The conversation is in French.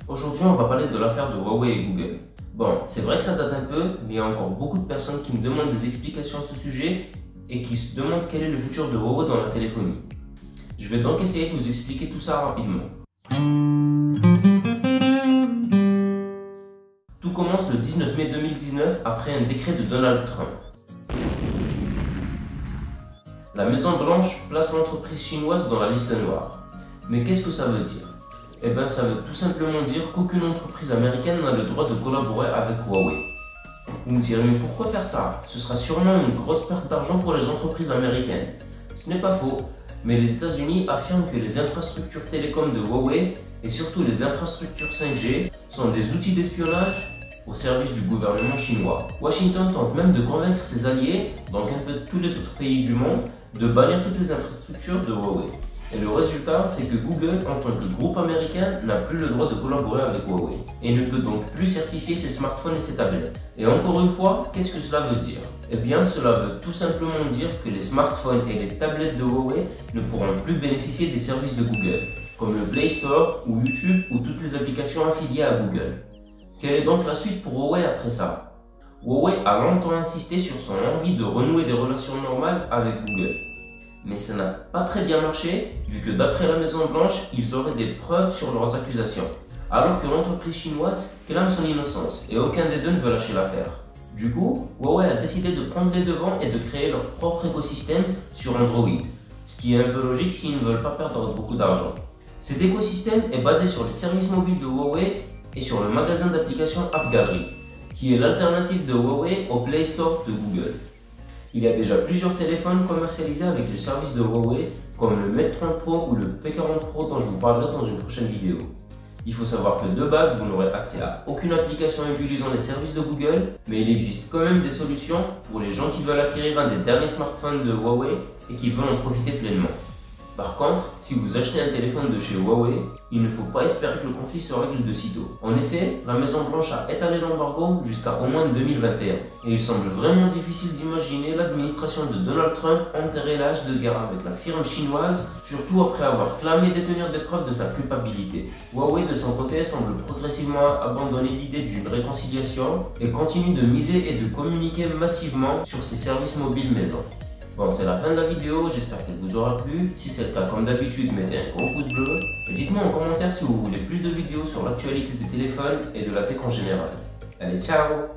Aujourd'hui, on va parler de l'affaire de Huawei et Google. Bon, c'est vrai que ça date un peu, mais il y a encore beaucoup de personnes qui me demandent des explications à ce sujet et qui se demandent quel est le futur de Huawei dans la téléphonie. Je vais donc essayer de vous expliquer tout ça rapidement. Tout commence le 19 mai 2019 après un décret de Donald Trump. La Maison Blanche place l'entreprise chinoise dans la liste noire. Mais qu'est-ce que ça veut dire? Eh bien, ça veut tout simplement dire qu'aucune entreprise américaine n'a le droit de collaborer avec Huawei. Vous me direz, mais pourquoi faire ça? Ce sera sûrement une grosse perte d'argent pour les entreprises américaines. Ce n'est pas faux, mais les États-Unis affirment que les infrastructures télécom de Huawei et surtout les infrastructures 5G sont des outils d'espionnage au service du gouvernement chinois. Washington tente même de convaincre ses alliés, donc un peu tous les autres pays du monde, de bannir toutes les infrastructures de Huawei. Et le résultat, c'est que Google, en tant que groupe américain, n'a plus le droit de collaborer avec Huawei et ne peut donc plus certifier ses smartphones et ses tablettes. Et encore une fois, qu'est-ce que cela veut dire? Eh bien, cela veut tout simplement dire que les smartphones et les tablettes de Huawei ne pourront plus bénéficier des services de Google, comme le Play Store ou YouTube ou toutes les applications affiliées à Google. Quelle est donc la suite pour Huawei après ça? Huawei a longtemps insisté sur son envie de renouer des relations normales avec Google. Mais ça n'a pas très bien marché, vu que d'après la Maison Blanche, ils auraient des preuves sur leurs accusations, alors que l'entreprise chinoise clame son innocence et aucun des deux ne veut lâcher l'affaire. Du coup, Huawei a décidé de prendre les devants et de créer leur propre écosystème sur Android, ce qui est un peu logique s'ils ne veulent pas perdre beaucoup d'argent. Cet écosystème est basé sur les services mobiles de Huawei et sur le magasin d'applications AppGallery, qui est l'alternative de Huawei au Play Store de Google. Il y a déjà plusieurs téléphones commercialisés avec le service de Huawei, comme le Mate 30 Pro ou le P40 Pro dont je vous parlerai dans une prochaine vidéo. Il faut savoir que de base, vous n'aurez accès à aucune application utilisant les services de Google, mais il existe quand même des solutions pour les gens qui veulent acquérir un des derniers smartphones de Huawei et qui veulent en profiter pleinement. Par contre, si vous achetez un téléphone de chez Huawei, il ne faut pas espérer que le conflit se règle de sitôt. En effet, la Maison Blanche a étalé l'embargo jusqu'à au moins 2021. Et il semble vraiment difficile d'imaginer l'administration de Donald Trump enterrer l'âge de guerre avec la firme chinoise, surtout après avoir clamé détenir des preuves de sa culpabilité. Huawei de son côté semble progressivement abandonner l'idée d'une réconciliation et continue de miser et de communiquer massivement sur ses services mobiles maison. Bon, c'est la fin de la vidéo, j'espère qu'elle vous aura plu. Si c'est le cas, comme d'habitude, mettez un gros pouce bleu. Et dites-moi en commentaire si vous voulez plus de vidéos sur l'actualité des téléphones et de la tech en général. Allez, ciao!